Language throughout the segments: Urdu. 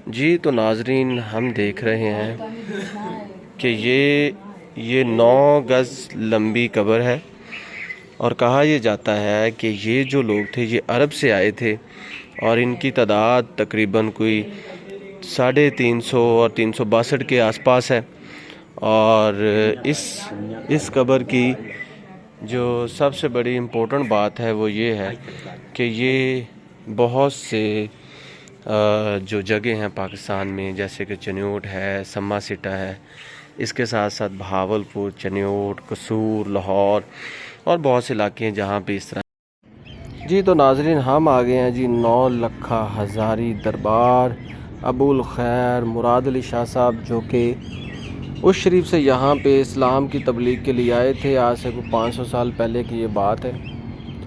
جی تو ناظرین، ہم دیکھ رہے ہیں کہ یہ 9 گز لمبی قبر ہے، اور کہا یہ جاتا ہے کہ یہ جو لوگ تھے یہ عرب سے آئے تھے، اور ان کی تعداد تقریباً کوئی 350 اور 362 کے آس پاس ہے۔ اور اس قبر کی جو سب سے بڑی امپورٹنٹ بات ہے وہ یہ ہے کہ یہ بہت سے جو جگہ ہیں پاکستان میں، جیسے کہ چنیوٹ ہے، سما سٹا ہے، اس کے ساتھ ساتھ بہاولپور، چنیوٹ، قصور، لاہور اور بہت سے علاقے ہیں جہاں پہ اس طرح۔ جی تو ناظرین، ہم آ گئے ہیں جی 9 لکھا ہزاری دربار ابو الخیر مراد علی شاہ صاحب، جو کہ اس شریف سے یہاں پہ اسلام کی تبلیغ کے لیے آئے تھے۔ آج سے 500 سال پہلے کی یہ بات ہے،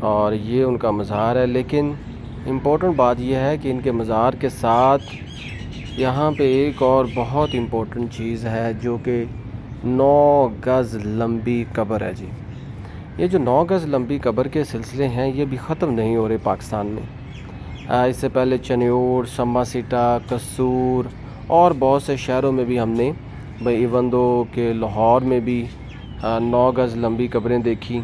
اور یہ ان کا مزار ہے۔ لیکن امپورٹنٹ بات یہ ہے کہ ان کے مزار کے ساتھ یہاں پہ ایک اور بہت امپورٹنٹ چیز ہے، جو کہ 9 گز لمبی قبر ہے جی۔ یہ جو 9 گز لمبی قبر کے سلسلے ہیں یہ بھی ختم نہیں ہو رہے پاکستان میں۔ اس سے پہلے چنیوٹ، سما سٹا، قصور اور بہت سے شہروں میں بھی ہم نے ایون دو کہ لاہور میں بھی 9 گز لمبی قبریں دیکھی،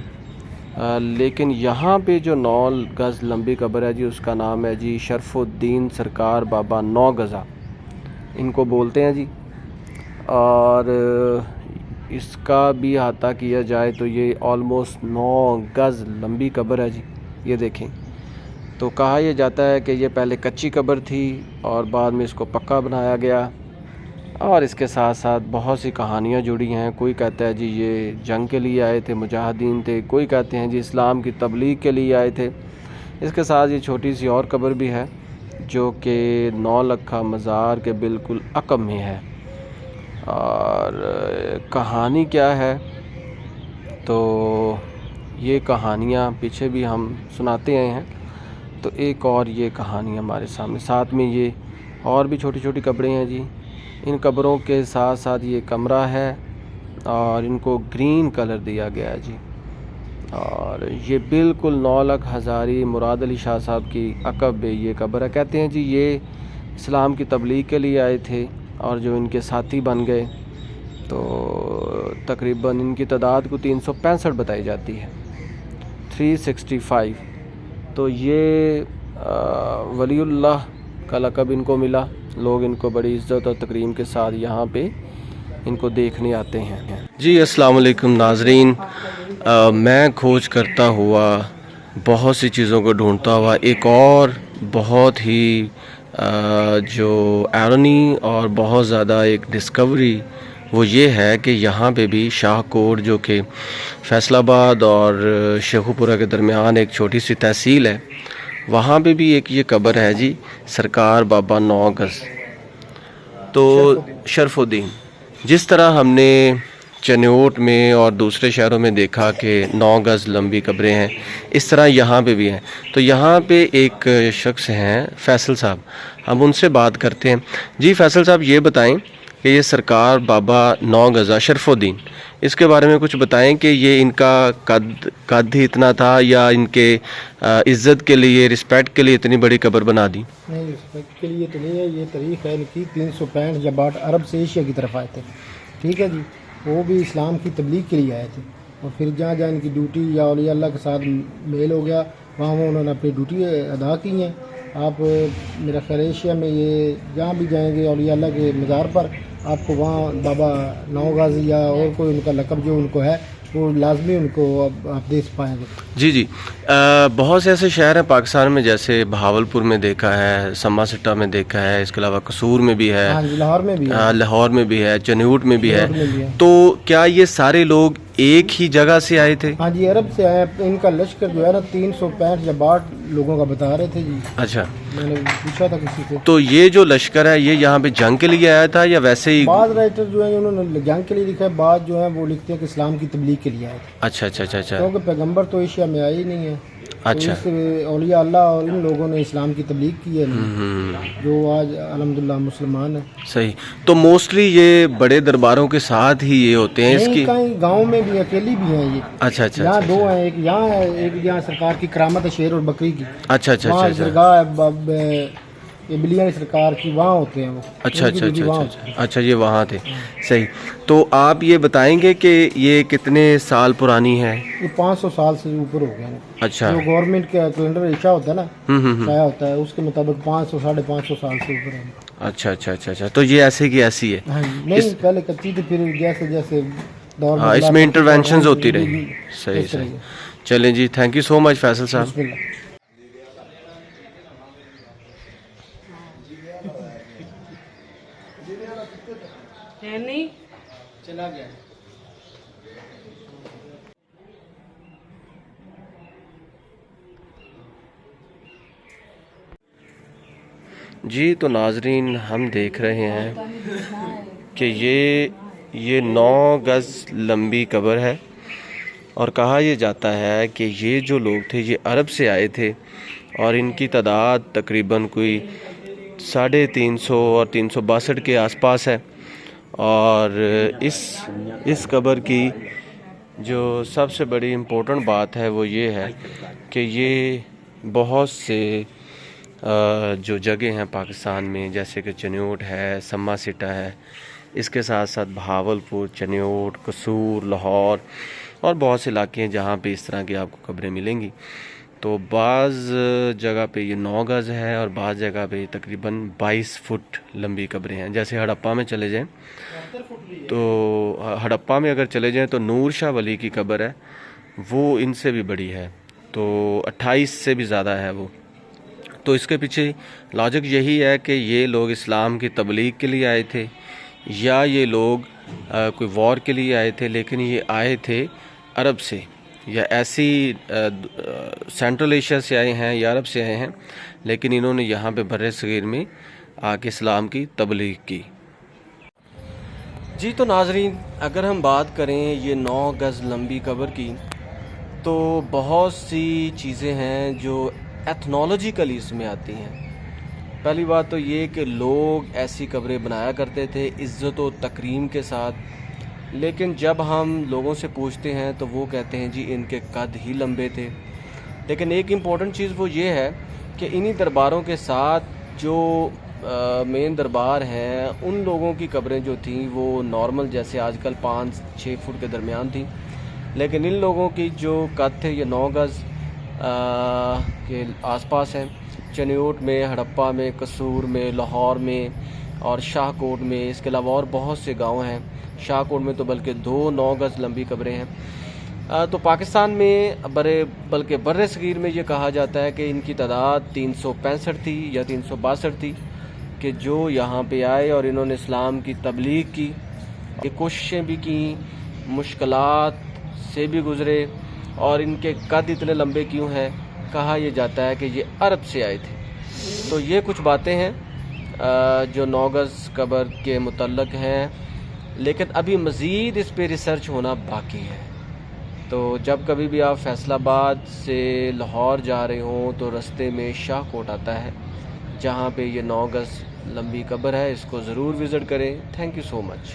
لیکن یہاں پہ جو 9 گز لمبی قبر ہے جی، اس کا نام ہے جی شرف الدین سرکار بابا 9 گزا، ان کو بولتے ہیں جی۔ اور اس کا بھی احاطہ کیا جائے تو یہ آلموسٹ 9 گز لمبی قبر ہے جی، یہ دیکھیں۔ تو کہا یہ جاتا ہے کہ یہ پہلے کچی قبر تھی اور بعد میں اس کو پکا بنایا گیا، اور اس کے ساتھ ساتھ بہت سی کہانیاں جڑی ہیں۔ کوئی کہتا ہے جی یہ جنگ کے لیے آئے تھے، مجاہدین تھے، کوئی کہتے ہیں جی اسلام کی تبلیغ کے لیے آئے تھے۔ اس کے ساتھ یہ چھوٹی سی اور قبر بھی ہے جو کہ 9 لکھا مزار کے بالکل عقب میں ہے۔ اور کہانی کیا ہے تو یہ کہانیاں پیچھے بھی ہم سناتے آئے ہیں، تو ایک اور یہ کہانی ہمارے سامنے، ساتھ میں یہ اور بھی چھوٹی چھوٹی قبریں ہیں جی۔ ان قبروں کے ساتھ ساتھ یہ کمرہ ہے، اور ان کو گرین کلر دیا گیا ہے جی۔ اور یہ بالکل 9 لکھ ہزاری مراد علی شاہ صاحب کی عقب یہ قبر ہے۔ کہتے ہیں جی یہ اسلام کی تبلیغ کے لیے آئے تھے، اور جو ان کے ساتھی بن گئے تو تقریباً ان کی تعداد کو 365 بتائی جاتی ہے، 365۔ تو یہ ولی اللہ کا لقب ان کو ملا، لوگ ان کو بڑی عزت اور تکریم کے ساتھ یہاں پہ ان کو دیکھنے آتے ہیں۔ جی السلام علیکم ناظرین، میں کھوج کرتا ہوا بہت سی چیزوں کو ڈھونڈتا ہوا ایک اور بہت ہی جو ایرونی اور بہت زیادہ ایک ڈسکوری، وہ یہ ہے کہ یہاں پہ بھی شاہ کوٹ، جو کہ فیصل آباد اور شیخوپورہ کے درمیان ایک چھوٹی سی تحصیل ہے، وہاں پہ بھی ایک یہ قبر ہے جی سرکار بابا 9 گز۔ تو شرف الدین، جس طرح ہم نے چنیوٹ میں اور دوسرے شہروں میں دیکھا کہ 9 گز لمبی قبریں ہیں، اس طرح یہاں پہ بھی ہیں۔ تو یہاں پہ ایک شخص ہیں فیصل صاحب، ہم ان سے بات کرتے ہیں۔ جی فیصل صاحب، یہ بتائیں کہ یہ سرکار بابا 9 گزا شرف الدین، اس کے بارے میں کچھ بتائیں کہ یہ ان کا قد ہی اتنا تھا، یا ان کے عزت کے لیے، رسپیکٹ کے لیے اتنی بڑی قبر بنا دی؟ نہیں، رسپیکٹ کے لیے تو نہیں ہے، یہ تاریخ ہے ان کی 365 جب عرب سے ایشیا کی طرف آئے تھے، ٹھیک ہے جی۔ وہ بھی اسلام کی تبلیغ کے لیے آئے تھے، اور پھر جہاں جہاں ان کی ڈیوٹی یا اولیاء اللہ کے ساتھ میل ہو گیا، وہاں انہوں نے اپنی ڈیوٹی ادا کی ہیں۔ آپ میرا خیال ایشیا میں یہ جہاں بھی جائیں گے اولیاء اللہ کے مزار پر، آپ کو وہاں بابا 9 گز یا اور کوئی ان کا لقب جو ان کو ہے وہ لازمی ان کو آپ دیکھ پائیں گے۔ جی جی، بہت سے ایسے شہر ہیں پاکستان میں، جیسے بہاولپور میں دیکھا ہے، سما سٹا میں دیکھا ہے، اس کے علاوہ قصور میں بھی ہے، ہاں جی، لاہور میں بھی ہے، لاہور میں بھی ہے، چنیوٹ میں بھی ہے۔ تو کیا یہ سارے لوگ ایک ہی جگہ سے آئے تھے؟ ہاں جی، عرب سے آئے۔ ان کا لشکر جو ہے نا 365 یا 62 لوگوں کا بتا رہے تھے جی۔ اچھا، میں نے پوچھا تھا کسی سے، تو یہ جو لشکر ہے یہ یہاں پہ جنگ کے لیے آیا تھا یا ویسے ہی؟ بعض رائٹر جو ہیں انہوں نے جنگ کے لیے لکھا ہے، بعض جو ہیں وہ لکھتے ہیں کہ اسلام کی تبلیغ کے لیے آئے تھے، اچھا اچھا اچھا اچھا کیونکہ پیغمبر تو ایشیا میں آئے ہی نہیں ہے۔ اچھا، تو اس اولیاء اللہ اور ان لوگوں نے اسلام کی تبلیغ کی ہے جو آج الحمدللہ مسلمان ہیں۔ صحیح۔ تو موسٹلی یہ بڑے درباروں کے ساتھ ہی یہ ہوتے ہیں اس کی؟ کہیں گاؤں میں بھی اکیلی بھی ہیں یہ۔ اچھا اچھا یہاں اچھا، دو ہیں، ایک یہاں ہے، ایک یہاں سرکار کی کرامت ہے شیر اور بکری کی، اچھا اچھا وہاں اچھا، درگاہ ہے یہ بلی والی سرکار کی وہاں ہوتے ہیں وہ. اچھا ان کی اچھا ڈیوٹی اچھا وہاں اچھا ہوتی ہے. اچھا اچھا، یہ وہاں تھے. صحیح. تو آپ یہ بتائیں گے کہ یہ کتنے سال پرانی ہے؟ یہ 500 سال سے اوپر ہو گیا نا. اچھا. جو گورنمنٹ کا کیلنڈر عشاء ہوتا ہے نا، ہوں. شائع ہوتا ہے، اس کے مطابق 500 550 سال سے اوپر ہے. اچھا اچھا اچھا اچھا، تو یہ ایسے کی ایسی ہے. ہاں جی. نہیں پہلے کچی تھی، پھر جیسے جیسے دور ہاں، اس بدلا میں تو انٹروینشنز ہوتی جی، رہی. جی، صحیح اس طرح صحیح. سے. چلیں جی، تھینک یو سو مچ فیصل صاحب. بسم اللہ. چلا گیا. جی تو ناظرین، ہم دیکھ رہے ہیں کہ یہ 9 گز لمبی قبر ہے، اور کہا یہ جاتا ہے کہ یہ جو لوگ تھے یہ عرب سے آئے تھے، اور ان کی تعداد تقریباً کوئی 350 اور 362 کے آس پاس ہے. اور اس قبر کی جو سب سے بڑی امپورٹنٹ بات ہے وہ یہ ہے کہ یہ بہت سے جو جگہ ہیں پاکستان میں، جیسے کہ چنیوٹ ہے، سما سٹا ہے، اس کے ساتھ ساتھ بہاولپور، چنیوٹ، قصور، لاہور اور بہت سے علاقے ہیں جہاں پہ اس طرح کی آپ کو قبریں ملیں گی. تو بعض جگہ پہ یہ 9 گز ہے، اور بعض جگہ پہ تقریباً 22 فٹ لمبی قبریں ہیں. جیسے ہڑپا میں چلے جائیں تو ہڑپا میں اگر چلے جائیں تو نور شاہ ولی کی قبر ہے، وہ ان سے بھی بڑی ہے، تو 28 سے بھی زیادہ ہے وہ. تو اس کے پیچھے لاجک یہی ہے کہ یہ لوگ اسلام کی تبلیغ کے لیے آئے تھے، یا یہ لوگ کوئی وار کے لیے آئے تھے، لیکن یہ آئے تھے عرب سے، یا ایسی سینٹرل ایشیا سے آئے ہیں یا عرب سے آئے ہیں، لیکن انہوں نے یہاں پہ بر صغیر میں آ کے اسلام کی تبلیغ کی. جی تو ناظرین، اگر ہم بات کریں یہ 9 گز لمبی قبر کی، تو بہت سی چیزیں ہیں جو ایتھنالوجیکلی اس میں آتی ہیں. پہلی بات تو یہ کہ لوگ ایسی قبریں بنایا کرتے تھے عزت و تکریم کے ساتھ، لیکن جب ہم لوگوں سے پوچھتے ہیں تو وہ کہتے ہیں جی ان کے قد ہی لمبے تھے. لیکن ایک امپورٹنٹ چیز وہ یہ ہے کہ انہی درباروں کے ساتھ جو مین دربار ہیں، ان لوگوں کی قبریں جو تھیں وہ نارمل جیسے آج کل 5-6 فٹ کے درمیان تھیں، لیکن ان لوگوں کی جو قد تھے یہ 9 گز کے آس پاس ہیں. چنیوٹ میں، ہڑپا میں، قصور میں، لاہور میں اور شاہ کوٹ میں، اس کے علاوہ اور بہت سے گاؤں ہیں. شاہ کوٹ میں تو بلکہ 2 9 گز لمبی قبریں ہیں. تو پاکستان میں بلکہ بر صغیر میں یہ کہا جاتا ہے کہ ان کی تعداد 365 تھی یا 362 تھی، کہ جو یہاں پہ آئے اور انہوں نے اسلام کی تبلیغ کی، یہ کوششیں بھی کیں، مشکلات سے بھی گزرے، اور ان کے قد اتنے لمبے کیوں ہیں؟ کہا یہ جاتا ہے کہ یہ عرب سے آئے تھے. تو یہ کچھ باتیں ہیں جو 9 گز قبر کے متعلق ہیں، لیکن ابھی مزید اس پہ ریسرچ ہونا باقی ہے. تو جب کبھی بھی آپ فیصل آباد سے لاہور جا رہے ہوں تو رستے میں شاہ کوٹ آتا ہے، جہاں پہ یہ 9 گز لمبی قبر ہے. اس کو ضرور وزٹ کریں. Thank you so much.